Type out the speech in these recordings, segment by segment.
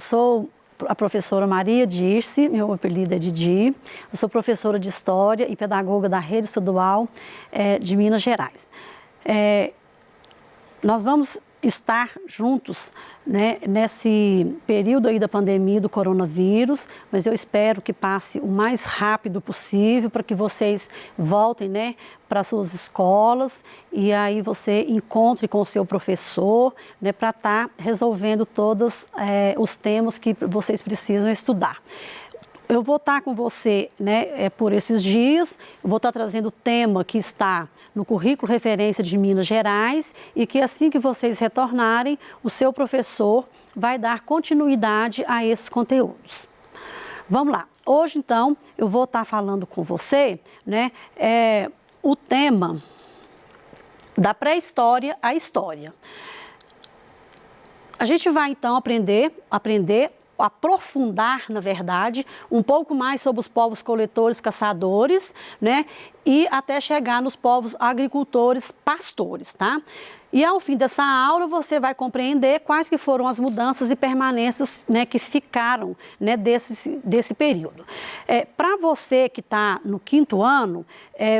sou a professora Maria Dirce, meu apelido é Didi. Eu sou professora de História e pedagoga da Rede Estadual de Minas Gerais. Nós vamos estar juntos, né, nesse período aí da pandemia do coronavírus, mas eu espero que passe o mais rápido possível para que vocês voltem, né, para suas escolas e aí você encontre com o seu professor, né, para estar resolvendo todos os temas que vocês precisam estudar. Eu vou estar com você, né, por esses dias, eu vou estar trazendo o tema que está no currículo referência de Minas Gerais e que assim que vocês retornarem, o seu professor vai dar continuidade a esses conteúdos. Vamos lá. Hoje, então, eu vou estar falando com você, né, o tema da pré-história à história. A gente vai, então, aprofundar, na verdade, um pouco mais sobre os povos coletores, caçadores, né? E até chegar nos povos agricultores, pastores, tá? E ao fim dessa aula você vai compreender quais que foram as mudanças e permanências, né, que ficaram, né, desse período. Para você que está no 5º ano,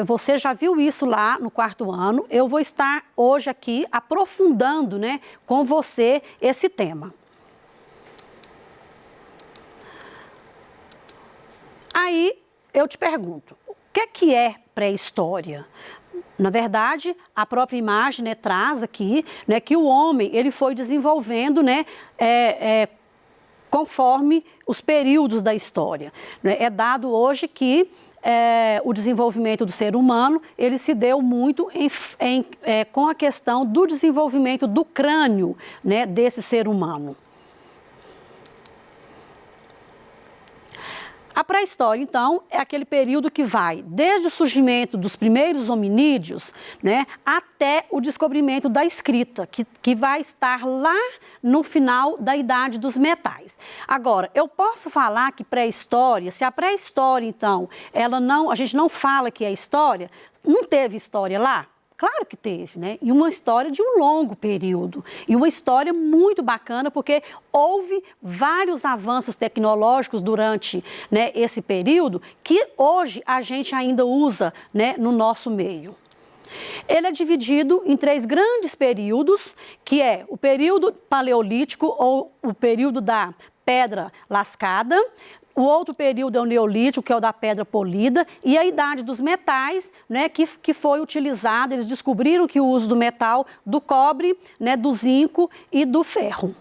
você já viu isso lá no 4º ano, eu vou estar hoje aqui aprofundando, né, com você esse tema. Aí eu te pergunto, o que é pré-história? Na verdade, a própria imagem, né, traz aqui, né, que o homem ele foi desenvolvendo, né, conforme os períodos da história. Né? É dado hoje que o desenvolvimento do ser humano ele se deu muito com a questão do desenvolvimento do crânio, né, desse ser humano. A pré-história, então, é aquele período que vai desde o surgimento dos primeiros hominídeos, né, até o descobrimento da escrita, que vai estar lá no final da Idade dos Metais. Agora, eu posso falar que pré-história, se a pré-história, então, a gente não fala que é história, não teve história lá? Claro que teve, né? E uma história de um longo período. E uma história muito bacana, porque houve vários avanços tecnológicos durante, né, esse período que hoje a gente ainda usa, né, no nosso meio. Ele é dividido em 3 grandes períodos, que é o período paleolítico ou o período da pedra lascada. O outro período é o neolítico, que é o da pedra polida, e a idade dos metais, né, que foi utilizada, eles descobriram que o uso do metal, do cobre, né, do zinco e do ferro.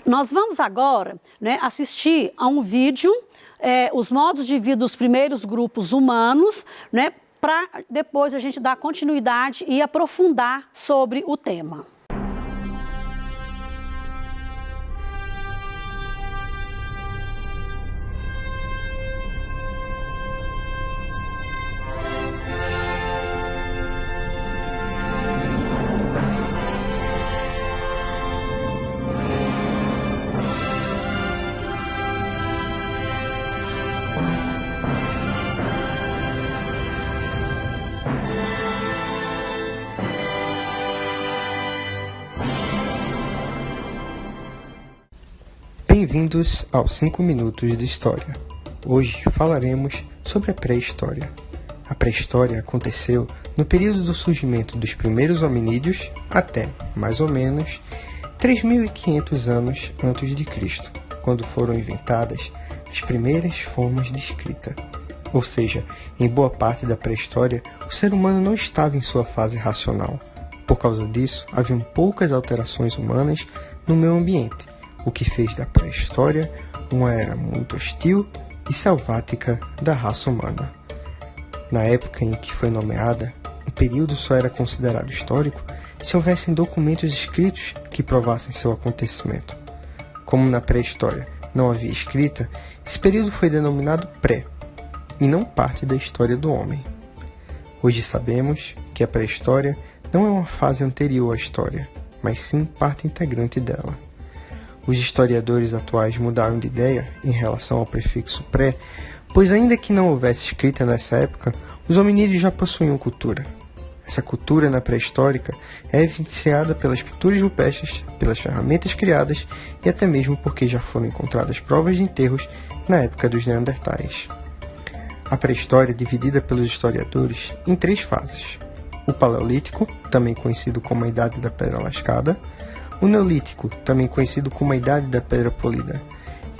Nós vamos agora, né, assistir a um vídeo, os modos de vida dos primeiros grupos humanos, né, para depois a gente dar continuidade e aprofundar sobre o tema. Bem-vindos aos 5 minutos de História. Hoje falaremos sobre a pré-história. A pré-história aconteceu no período do surgimento dos primeiros hominídeos até, mais ou menos, 3.500 anos antes de Cristo, quando foram inventadas as primeiras formas de escrita. Ou seja, em boa parte da pré-história, o ser humano não estava em sua fase racional. Por causa disso, haviam poucas alterações humanas no meio ambiente, o que fez da pré-história uma era muito hostil e selvática da raça humana. Na época em que foi nomeada, o período só era considerado histórico se houvessem documentos escritos que provassem seu acontecimento. Como na pré-história não havia escrita, esse período foi denominado pré, e não parte da história do homem. Hoje sabemos que a pré-história não é uma fase anterior à história, mas sim parte integrante dela. Os historiadores atuais mudaram de ideia em relação ao prefixo pré, pois ainda que não houvesse escrita nessa época, os hominídeos já possuíam cultura. Essa cultura na pré-histórica é evidenciada pelas pinturas rupestres, pelas ferramentas criadas e até mesmo porque já foram encontradas provas de enterros na época dos Neandertais. A pré-história é dividida pelos historiadores em 3 fases: o Paleolítico, também conhecido como a Idade da Pedra Lascada, o Neolítico, também conhecido como a Idade da Pedra Polida,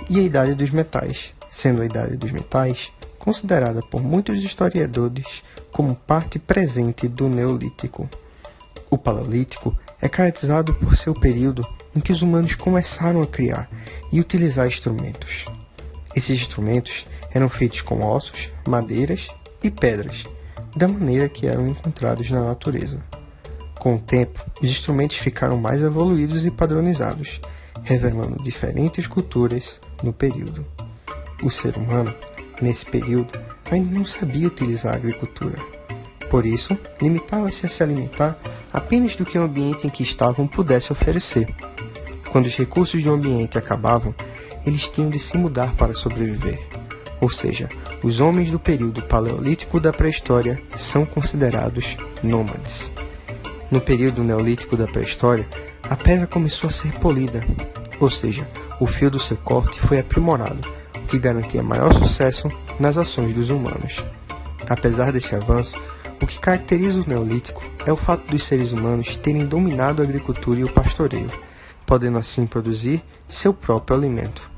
e a Idade dos Metais, sendo a Idade dos Metais considerada por muitos historiadores como parte presente do Neolítico. O Paleolítico é caracterizado por ser o período em que os humanos começaram a criar e utilizar instrumentos. Esses instrumentos eram feitos com ossos, madeiras e pedras, da maneira que eram encontrados na natureza. Com o tempo, os instrumentos ficaram mais evoluídos e padronizados, revelando diferentes culturas no período. O ser humano, nesse período, ainda não sabia utilizar a agricultura. Por isso, limitava-se a se alimentar apenas do que o ambiente em que estavam pudesse oferecer. Quando os recursos do ambiente acabavam, eles tinham de se mudar para sobreviver. Ou seja, os homens do período paleolítico da pré-história são considerados nômades. No período neolítico da pré-história, a pedra começou a ser polida, ou seja, o fio do seu corte foi aprimorado, o que garantia maior sucesso nas ações dos humanos. Apesar desse avanço, o que caracteriza o Neolítico é o fato dos seres humanos terem dominado a agricultura e o pastoreio, podendo assim produzir seu próprio alimento.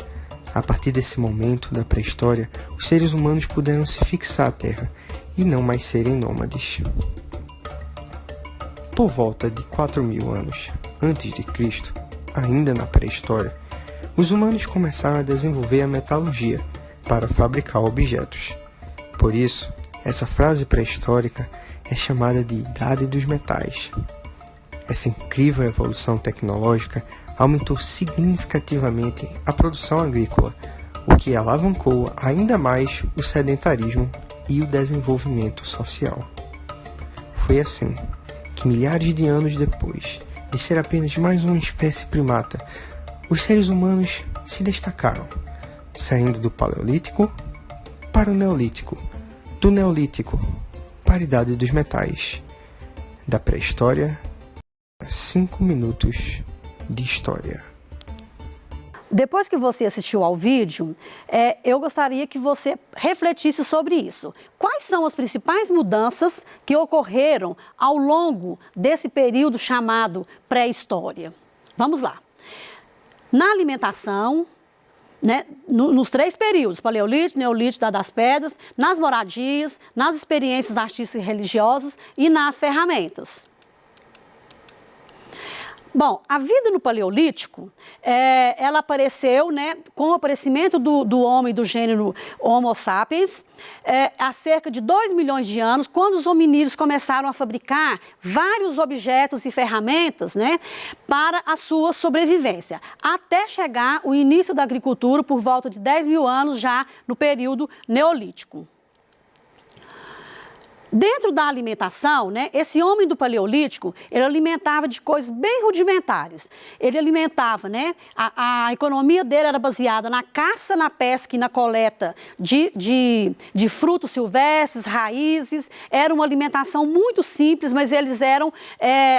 A partir desse momento da pré-história, os seres humanos puderam se fixar à terra e não mais serem nômades. Por volta de 4.000 anos antes de Cristo, ainda na pré-história, os humanos começaram a desenvolver a metalurgia para fabricar objetos. Por isso, essa fase pré-histórica é chamada de Idade dos Metais. Essa incrível evolução tecnológica aumentou significativamente a produção agrícola, o que alavancou ainda mais o sedentarismo e o desenvolvimento social. Foi assim que, milhares de anos depois de ser apenas mais uma espécie primata, os seres humanos se destacaram, saindo do Paleolítico para o Neolítico, do Neolítico para a Idade dos Metais, da pré-história a 5 minutos de história. Depois que você assistiu ao vídeo, eu gostaria que você refletisse sobre isso. Quais são as principais mudanças que ocorreram ao longo desse período chamado pré-história? Vamos lá. Na alimentação, né, nos 3 períodos, Paleolítico, Neolítico, Idade das Pedras, nas moradias, nas experiências artísticas e religiosas e nas ferramentas. Bom, a vida no Paleolítico, ela apareceu, né, com o aparecimento do homem do gênero Homo sapiens, há cerca de 2 milhões de anos, quando os hominídeos começaram a fabricar vários objetos e ferramentas, né, para a sua sobrevivência, até chegar o início da agricultura por volta de 10.000 anos, já no período Neolítico. Dentro da alimentação, né, esse homem do Paleolítico, ele alimentava de coisas bem rudimentares. Ele alimentava, né, a economia dele era baseada na caça, na pesca e na coleta de frutos silvestres, raízes. Era uma alimentação muito simples, mas eles eram,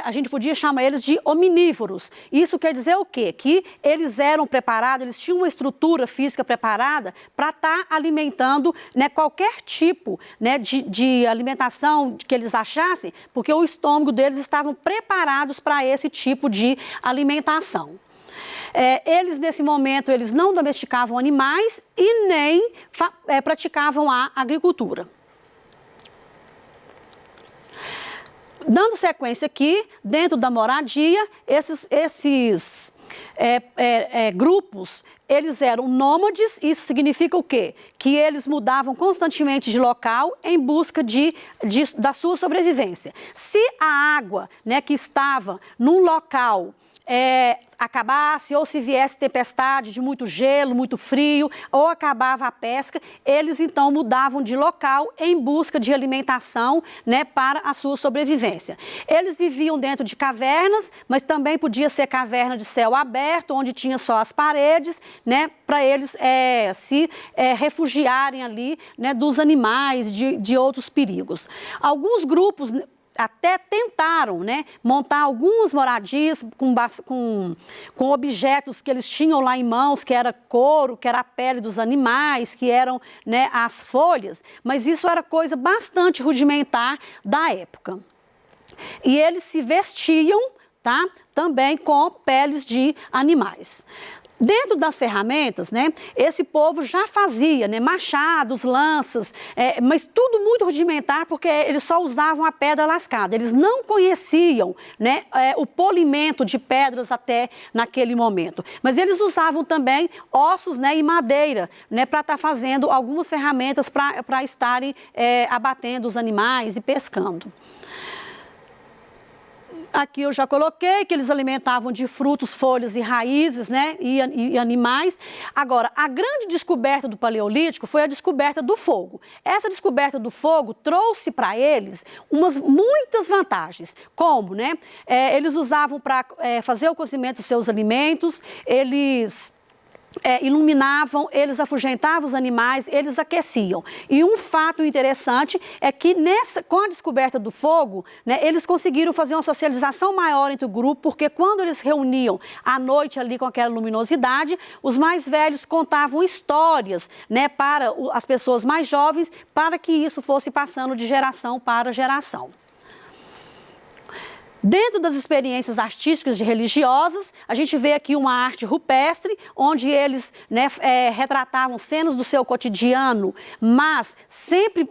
a gente podia chamar eles de hominívoros. Isso quer dizer o quê? Que eles eram preparados, eles tinham uma estrutura física preparada para estar alimentando, né, qualquer tipo, né, de alimentação que eles achassem, porque o estômago deles estavam preparados para esse tipo de alimentação. Eles, nesse momento, eles não domesticavam animais e nem praticavam a agricultura. Dando sequência aqui, dentro da moradia, esses grupos, eles eram nômades. Isso significa o quê? Que eles mudavam constantemente de local em busca da sua sobrevivência. Se a água, né, que estava num local acabasse, ou se viesse tempestade de muito gelo, muito frio, ou acabava a pesca, eles então mudavam de local em busca de alimentação, né, para a sua sobrevivência. Eles viviam dentro de cavernas, mas também podia ser caverna de céu aberto, onde tinha só as paredes, né, para eles se refugiarem ali, né, dos animais, de outros perigos. Alguns grupos até tentaram, né, montar algumas moradias com objetos que eles tinham lá em mãos, que era couro, que era a pele dos animais, que eram, né, as folhas, mas isso era coisa bastante rudimentar da época. E eles se vestiam, tá, também com peles de animais. Dentro das ferramentas, né, esse povo já fazia, né, machados, lanças, mas tudo muito rudimentar, porque eles só usavam a pedra lascada. Eles não conheciam, né, o polimento de pedras até naquele momento. Mas eles usavam também ossos, né, e madeira, né, para estar fazendo algumas ferramentas para estarem abatendo os animais e pescando. Aqui eu já coloquei que eles alimentavam de frutos, folhas e raízes, né, e animais. Agora, a grande descoberta do Paleolítico foi a descoberta do fogo. Essa descoberta do fogo trouxe para eles muitas vantagens, como, né, eles usavam para fazer o cozimento dos seus alimentos, eles iluminavam, eles afugentavam os animais, eles aqueciam. E um fato interessante é que com a descoberta do fogo, né, eles conseguiram fazer uma socialização maior entre o grupo, porque quando eles reuniam à noite ali com aquela luminosidade, os mais velhos contavam histórias, né, para as pessoas mais jovens, para que isso fosse passando de geração para geração. Dentro das experiências artísticas e religiosas, a gente vê aqui uma arte rupestre, onde eles, né, retratavam cenas do seu cotidiano, mas sempre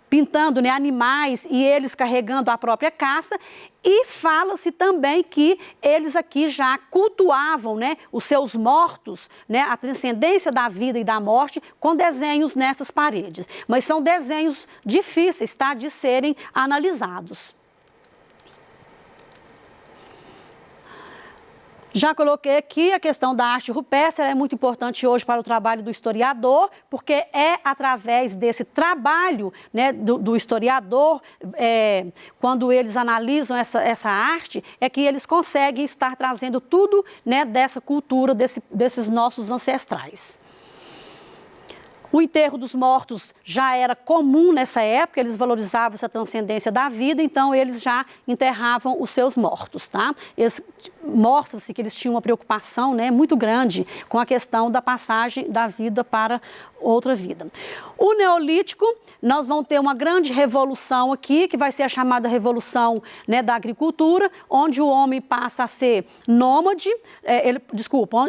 pintando, né, animais e eles carregando a própria caça. E fala-se também que eles aqui já cultuavam, né, os seus mortos, né, a transcendência da vida e da morte, com desenhos nessas paredes. Mas são desenhos difíceis, tá, de serem analisados. Já coloquei aqui a questão da arte rupestre, ela é muito importante hoje para o trabalho do historiador, porque é através desse trabalho, né, do historiador, quando eles analisam essa arte, é que eles conseguem estar trazendo tudo, né, dessa cultura, desses nossos ancestrais. O enterro dos mortos já era comum nessa época, eles valorizavam essa transcendência da vida, então eles já enterravam os seus mortos, tá? Mostra-se que eles tinham uma preocupação, né, muito grande com a questão da passagem da vida para outra vida. O Neolítico, nós vamos ter uma grande revolução aqui, que vai ser a chamada revolução, né, da agricultura, onde o homem passa a ser nômade,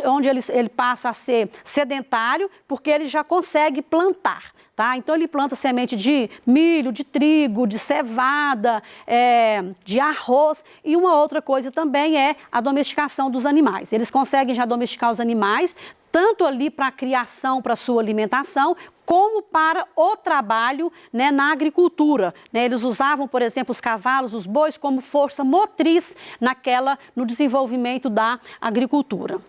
onde ele passa a ser sedentário, porque ele já consegue plantar. Tá? Então ele planta semente de milho, de trigo, de cevada, de arroz, e uma outra coisa também é a domesticação dos animais. Eles conseguem já domesticar os animais, tanto ali para a criação, para a sua alimentação, como para o trabalho, né, na agricultura. Né? Eles usavam, por exemplo, os cavalos, os bois, como força motriz no desenvolvimento da agricultura.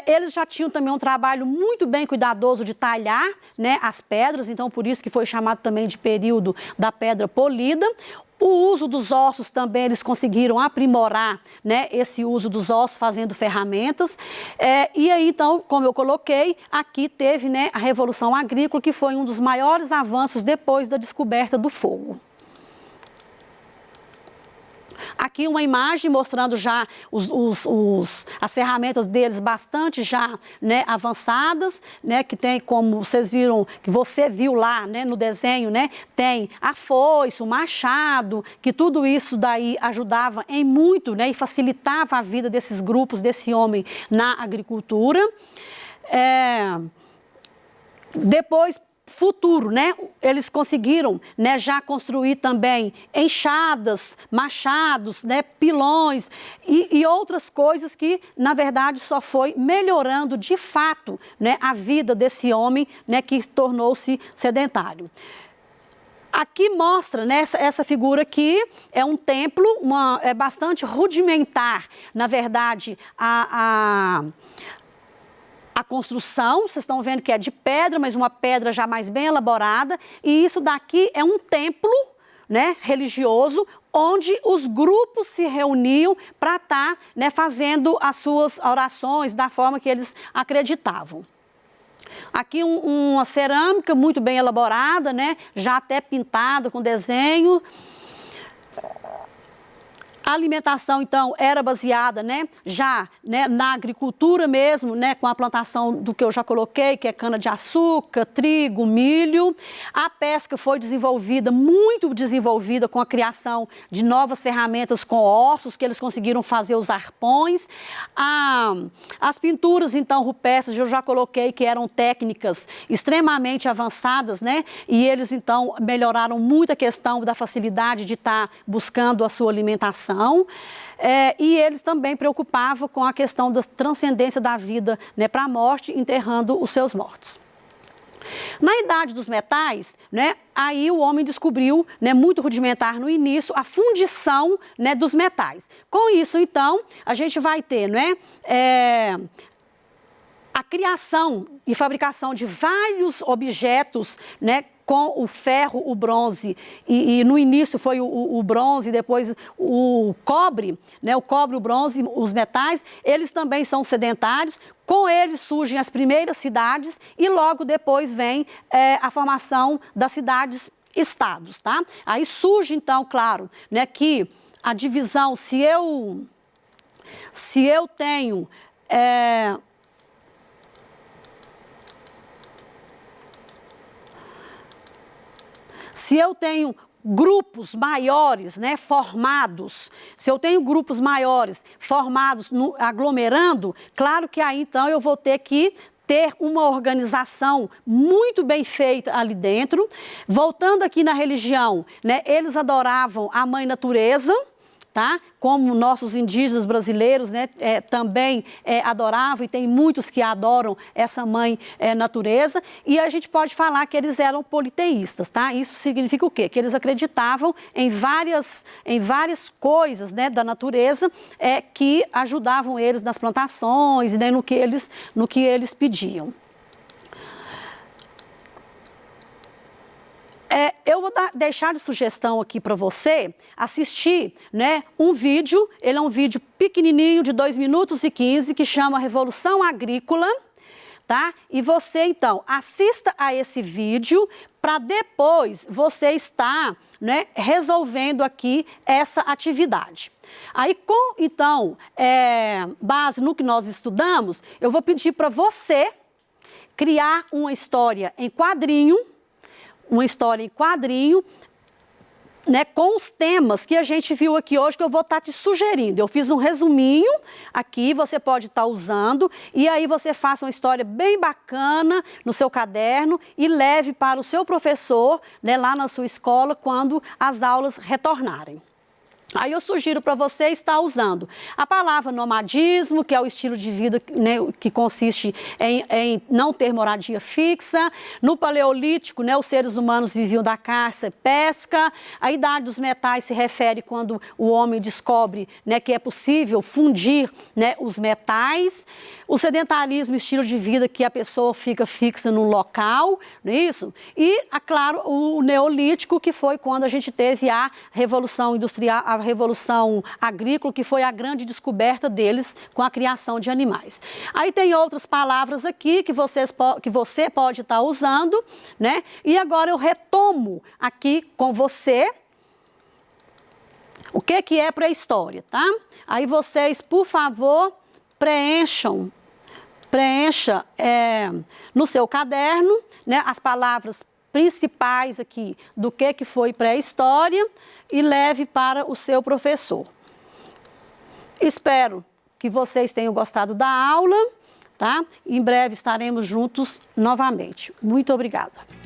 Eles já tinham também um trabalho muito bem cuidadoso de talhar, né, as pedras, então por isso que foi chamado também de período da pedra polida. O uso dos ossos também, eles conseguiram aprimorar, né, esse uso dos ossos fazendo ferramentas. E aí, então, como eu coloquei, aqui teve, né, a Revolução Agrícola, que foi um dos maiores avanços depois da descoberta do fogo. Aqui uma imagem mostrando já as ferramentas deles bastante já, né, avançadas, né, que tem, como vocês viram, que você viu lá, né, no desenho, né, tem a foice, o machado, que tudo isso daí ajudava em muito, né, e facilitava a vida desses grupos, desse homem na agricultura. Depois, futuro, né? Eles conseguiram, né, já construir também enxadas, machados, né, pilões e outras coisas que, na verdade, só foi melhorando de fato, né, a vida desse homem, né, que tornou-se sedentário. Aqui mostra, né, essa figura aqui é um templo, é bastante rudimentar, na verdade, a construção. Vocês estão vendo que é de pedra, mas uma pedra já mais bem elaborada, e isso daqui é um templo, né, religioso, onde os grupos se reuniam para estar, né, fazendo as suas orações da forma que eles acreditavam. Aqui uma cerâmica muito bem elaborada, né? Já até pintada com desenho. A alimentação, então, era baseada, né, já, né, na agricultura mesmo, né, com a plantação do que eu já coloquei, que é cana-de-açúcar, trigo, milho. A pesca foi desenvolvida, muito desenvolvida, com a criação de novas ferramentas com ossos, que eles conseguiram fazer os arpões. As pinturas, então, rupestres, eu já coloquei que eram técnicas extremamente avançadas, né, e eles, então, melhoraram muito a questão da facilidade de estar buscando a sua alimentação. E eles também preocupavam com a questão da transcendência da vida, né, para a morte, enterrando os seus mortos. Na Idade dos Metais, né, aí o homem descobriu, né, muito rudimentar no início, a fundição, né, dos metais. Com isso, então, a gente vai ter, né, a criação e fabricação de vários objetos, né, com o ferro, o bronze, e no início foi o bronze, depois o cobre, né, o cobre, o bronze, os metais, eles também são sedentários. Com eles surgem as primeiras cidades e logo depois vem a formação das cidades-estados, tá? Aí surge, então, claro, né, que a divisão, se eu tenho... Se eu tenho grupos maiores, né, formados, se eu tenho grupos maiores formados, aglomerando, claro que aí então eu vou ter que ter uma organização muito bem feita ali dentro. Voltando aqui na religião, né, eles adoravam a mãe natureza, tá? Como nossos indígenas brasileiros, né, também adoravam, e tem muitos que adoram essa mãe natureza, e a gente pode falar que eles eram politeístas, tá? Isso significa o quê? Que eles acreditavam em várias coisas, né, da natureza que ajudavam eles nas plantações e, né, no que eles pediam. Eu vou deixar de sugestão aqui para você assistir, né, um vídeo. Ele é um vídeo pequenininho de 2 minutos e 15, que chama Revolução Agrícola, tá? E você, então, assista a esse vídeo para depois você estar, né, resolvendo aqui essa atividade. Aí, então, base no que nós estudamos, eu vou pedir para você criar uma história em quadrinho, né, com os temas que a gente viu aqui hoje, que eu vou estar te sugerindo. Eu fiz um resuminho aqui, você pode estar usando, e aí você faça uma história bem bacana no seu caderno e leve para o seu professor, né, lá na sua escola, quando as aulas retornarem. Aí eu sugiro para você estar usando a palavra nomadismo, que é o estilo de vida, né, que consiste em não ter moradia fixa. No Paleolítico, né, os seres humanos viviam da caça e pesca. A Idade dos Metais se refere quando o homem descobre, né, que é possível fundir, né, os metais. O sedentarismo, estilo de vida que a pessoa fica fixa num local, não é isso? E, claro, o Neolítico, que foi quando a gente teve a Revolução Industrial, a Revolução Agrícola, que foi a grande descoberta deles com a criação de animais. Aí tem outras palavras aqui que você pode estar usando, né? E agora eu retomo aqui com você o que é pré-história, tá? Aí vocês, por favor, preencha no seu caderno, né, as palavras principais aqui do que foi pré-história e leve para o seu professor. Espero que vocês tenham gostado da aula, tá? Em breve estaremos juntos novamente. Muito obrigada.